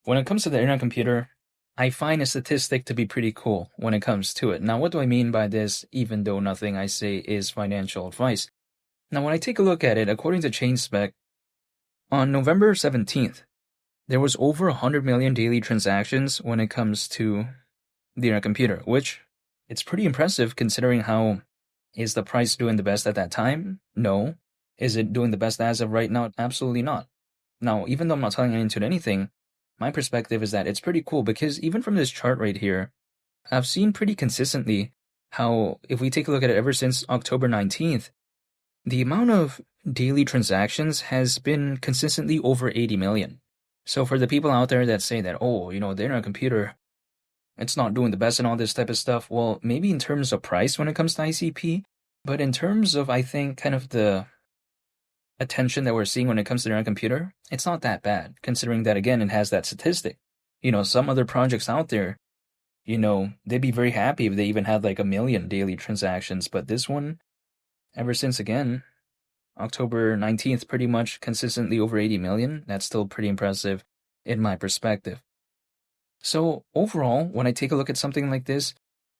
When it comes to the internet computer, I find a statistic to be pretty cool when it comes to it. Now, what do I mean by this, even though nothing I say is financial advice? Now, when I take a look at it, according to ChainSpec, on November 17th, there was over 100 million daily transactions when it comes to the internet computer, which it's pretty impressive considering how is the price doing the best at that time? No. Is it doing the best as of right now? Absolutely not. Now, even though I'm not telling into anything, my perspective is that it's pretty cool because even from this chart right here, I've seen pretty consistently how if we take a look at it ever since October 19th, the amount of daily transactions has been consistently over 80 million. So for the people out there that say that, oh, the internet computer, it's not doing the best and all this type of stuff, well, maybe in terms of price when it comes to ICP, but in terms of, I think, kind of the attention that we're seeing when it comes to the internet computer, it's not that bad, considering that, again, it has that statistic. Some other projects out there, they'd be very happy if they even had like 1 million daily transactions, but this one, ever since, again, October 19th, pretty much consistently over 80 million, that's still pretty impressive in my perspective. So overall, when I take a look at something like this,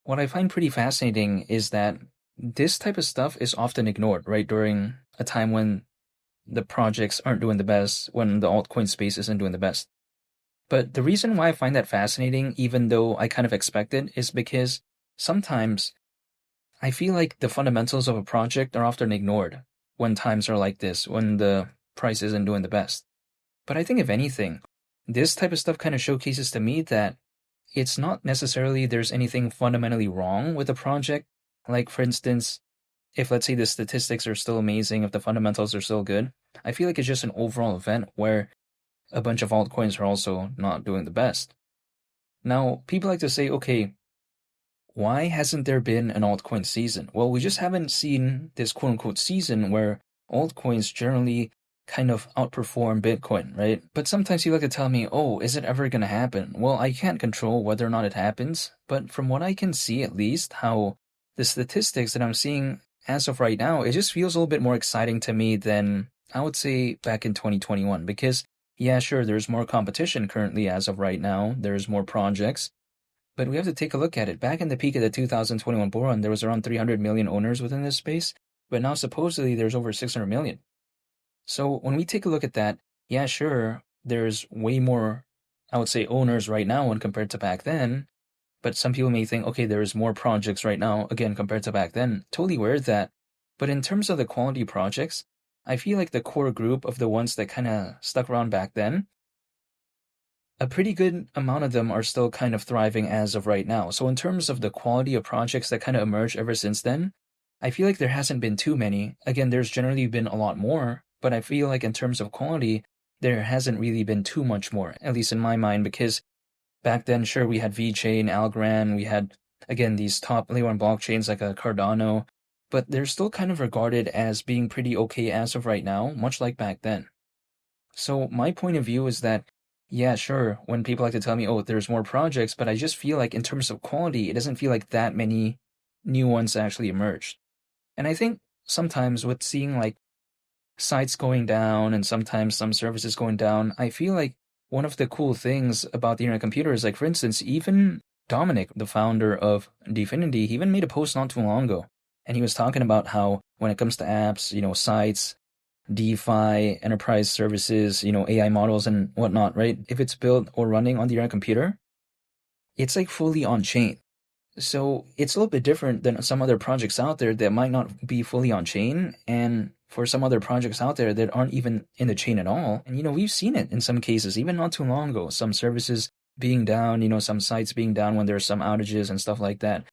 what I find pretty fascinating is that this type of stuff is often ignored, right, during a time when the projects aren't doing the best, when the altcoin space isn't doing the best. But the reason why I find that fascinating, even though I kind of expect it, is because sometimes I feel like the fundamentals of a project are often ignored when times are like this, when the price isn't doing the best. But I think if anything, this type of stuff kind of showcases to me that it's not necessarily there's anything fundamentally wrong with the project. Like, for instance, if let's say the statistics are still amazing, if the fundamentals are still good, I feel like it's just an overall event where a bunch of altcoins are also not doing the best. Now, people like to say, okay, why hasn't there been an altcoin season? Well, we just haven't seen this quote unquote season where altcoins generally kind of outperform Bitcoin, right? But sometimes you like to tell me, oh, is it ever going to happen? Well, I can't control whether or not it happens, but from what I can see, at least, how the statistics that I'm seeing as of right now, it just feels a little bit more exciting to me than I would say back in 2021. Because, yeah, sure, there's more competition currently as of right now. There's more projects. But we have to take a look at it. Back in the peak of the 2021 bull run, there was around 300 million owners within this space. But now supposedly there's over 600 million. So when we take a look at that, yeah, sure, there's way more, I would say, owners right now when compared to back then. But some people may think, okay, there's more projects right now, again, compared to back then. Totally aware of that. But in terms of the quality projects, I feel like the core group of the ones that kind of stuck around back then, a pretty good amount of them are still kind of thriving as of right now. So in terms of the quality of projects that kind of emerged ever since then, I feel like there hasn't been too many. Again, there's generally been a lot more, but I feel like in terms of quality, there hasn't really been too much more, at least in my mind, because back then, sure, we had VeChain, Algorand, we had, again, these top layer one blockchains like a Cardano, but they're still kind of regarded as being pretty okay as of right now, much like back then. So my point of view is that, yeah, sure, when people like to tell me, oh, there's more projects, but I just feel like in terms of quality, it doesn't feel like that many new ones actually emerged. And I think sometimes with seeing like sites going down and sometimes some services going down, I feel like one of the cool things about the internet computer is like, for instance, even Dominic, the founder of Dfinity, he even made a post not too long ago. And he was talking about how when it comes to apps, sites, DeFi, enterprise services, AI models and whatnot, right? If it's built or running on the internet computer, it's like fully on chain. So it's a little bit different than some other projects out there that might not be fully on chain, and for some other projects out there that aren't even in the chain at all. And we've seen it in some cases, even not too long ago, some services being down, some sites being down when there's some outages and stuff like that.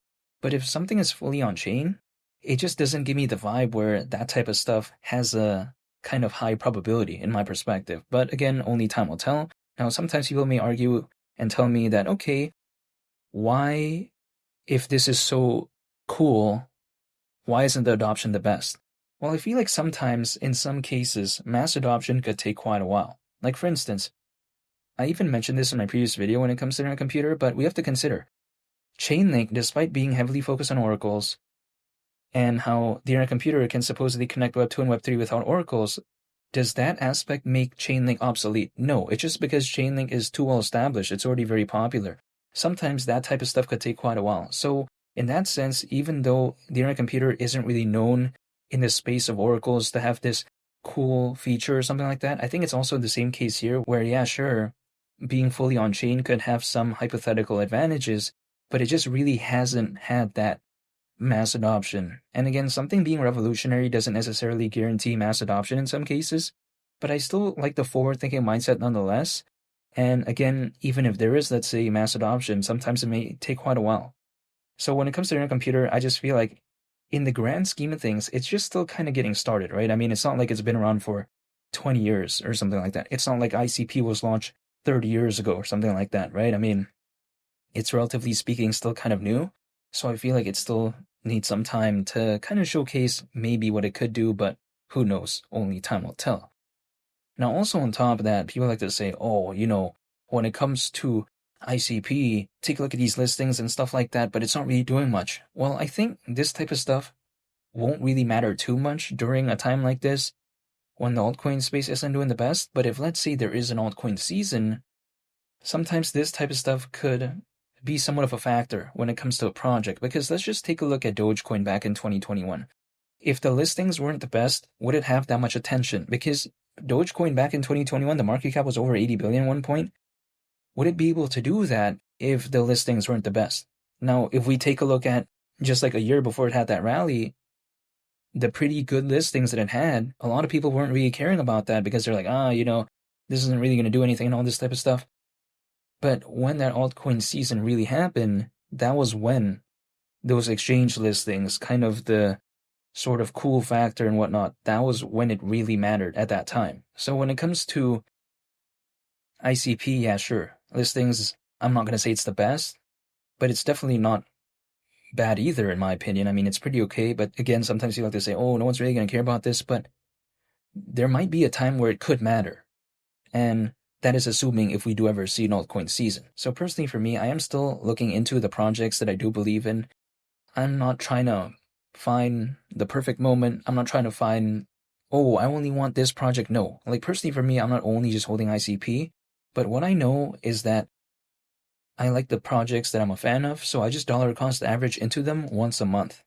But if something is fully on chain, it just doesn't give me the vibe where that type of stuff has a kind of high probability in my perspective. But again, only time will tell. Now, sometimes people may argue and tell me that, okay, why, if this is so cool, why isn't the adoption the best? Well, I feel like sometimes, in some cases, mass adoption could take quite a while. Like, for instance, I even mentioned this in my previous video when it comes to internet computer, but we have to consider Chainlink, despite being heavily focused on oracles, and how the internet computer can supposedly connect Web 2 and Web 3 without oracles, Does that aspect make Chainlink obsolete? No, it's just because Chainlink is too well established. It's already very popular. Sometimes that type of stuff could take quite a while. So in that sense, even though the internet computer isn't really known in the space of oracles to have this cool feature or something like that, I think it's also the same case here where, yeah, sure, being fully on chain could have some hypothetical advantages, but it just really hasn't had that mass adoption. And again, something being revolutionary doesn't necessarily guarantee mass adoption in some cases, but I still like the forward thinking mindset nonetheless. And again, even if there is, let's say, mass adoption, sometimes it may take quite a while. So when it comes to the internet computer, I just feel like in the grand scheme of things, it's just still kind of getting started, right? I mean, it's not like it's been around for 20 years or something like that. It's not like ICP was launched 30 years ago or something like that, right? I mean, it's relatively speaking still kind of new. So I feel like it still needs some time to kind of showcase maybe what it could do, but who knows? Only time will tell. Now, also on top of that, people like to say, oh, when it comes to ICP, take a look at these listings and stuff like that, but it's not really doing much. Well, I think this type of stuff won't really matter too much during a time like this when the altcoin space isn't doing the best. But if, let's say, there is an altcoin season, sometimes this type of stuff could be somewhat of a factor when it comes to a project. Because let's just take a look at Dogecoin back in 2021. If the listings weren't the best, would it have that much attention? Because Dogecoin back in 2021, the market cap was over 80 billion at one point. Would it be able to do that if the listings weren't the best? Now, if we take a look at just like a year before it had that rally, the pretty good listings that it had, a lot of people weren't really caring about that because they're like, this isn't really going to do anything and all this type of stuff. But when that altcoin season really happened, that was when those exchange listings, kind of the sort of cool factor and whatnot, that was when it really mattered at that time. So when it comes to ICP, yeah, sure. Listings, I'm not going to say it's the best, but it's definitely not bad either, in my opinion. I mean, it's pretty okay, but again, sometimes you like to say, oh, no one's really going to care about this, but there might be a time where it could matter. And that is assuming if we do ever see an altcoin season. So personally for me, I am still looking into the projects that I do believe in. I'm not trying to find the perfect moment. I'm not trying to find, oh, I only want this project. No. Like personally for me, I'm not only just holding ICP, but what I know is that I like the projects that I'm a fan of, so I just dollar cost average into them once a month.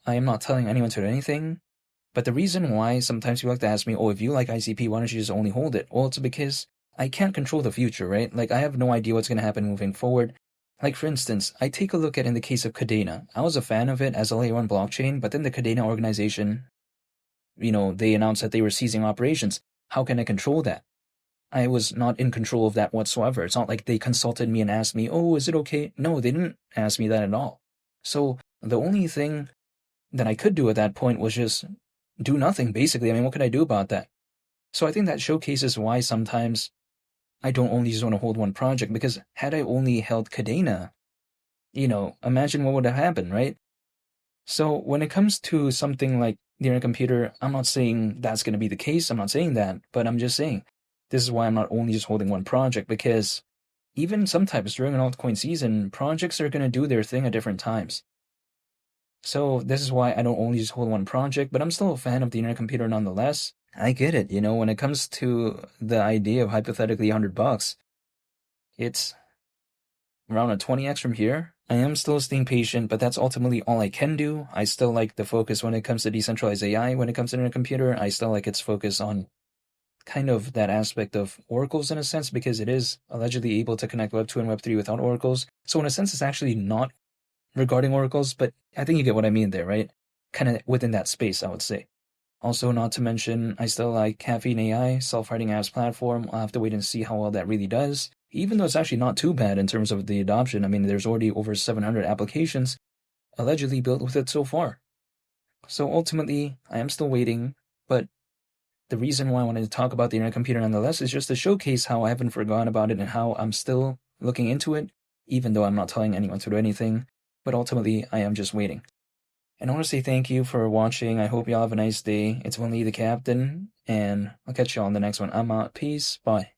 I am not telling anyone to do anything, but the reason why sometimes people like to ask me, oh, if you like ICP, why don't you just only hold it? Well, it's because I can't control the future, right? Like, I have no idea what's going to happen moving forward. Like, for instance, I take a look at in the case of Cadena. I was a fan of it as a layer 1 blockchain, but then the Cadena organization, they announced that they were ceasing operations. How can I control that? I was not in control of that whatsoever. It's not like they consulted me and asked me, oh, is it okay? No, they didn't ask me that at all. So the only thing that I could do at that point was just do nothing, basically. I mean, what could I do about that? So I think that showcases why sometimes I don't only just want to hold one project, because had I only held Cadena, imagine what would have happened, right? So when it comes to something like the internet computer, I'm not saying that's going to be the case. I'm not saying that, but I'm just saying this is why I'm not only just holding one project, because even sometimes during an altcoin season, projects are going to do their thing at different times. So this is why I don't only just hold one project, but I'm still a fan of the internet computer nonetheless. I get it, when it comes to the idea of hypothetically $100, it's around a 20x from here. I am still staying patient, but that's ultimately all I can do. I still like the focus when it comes to decentralized AI. When it comes to internet computer, I still like its focus on kind of that aspect of oracles in a sense, because it is allegedly able to connect Web 2 and Web 3 without oracles. So in a sense, it's actually not regarding oracles, but I think you get what I mean there, right? Kind of within that space, I would say. Also, not to mention, I still like Caffeine AI, self-writing apps platform. I'll have to wait and see how well that really does, even though it's actually not too bad in terms of the adoption. I mean, there's already over 700 applications allegedly built with it so far. So ultimately, I am still waiting, but the reason why I wanted to talk about the internet computer nonetheless is just to showcase how I haven't forgotten about it and how I'm still looking into it, even though I'm not telling anyone to do anything. But ultimately, I am just waiting. And I want to say thank you for watching. I hope y'all have a nice day. It's only the captain, and I'll catch y'all on the next one. I'm out. Peace. Bye.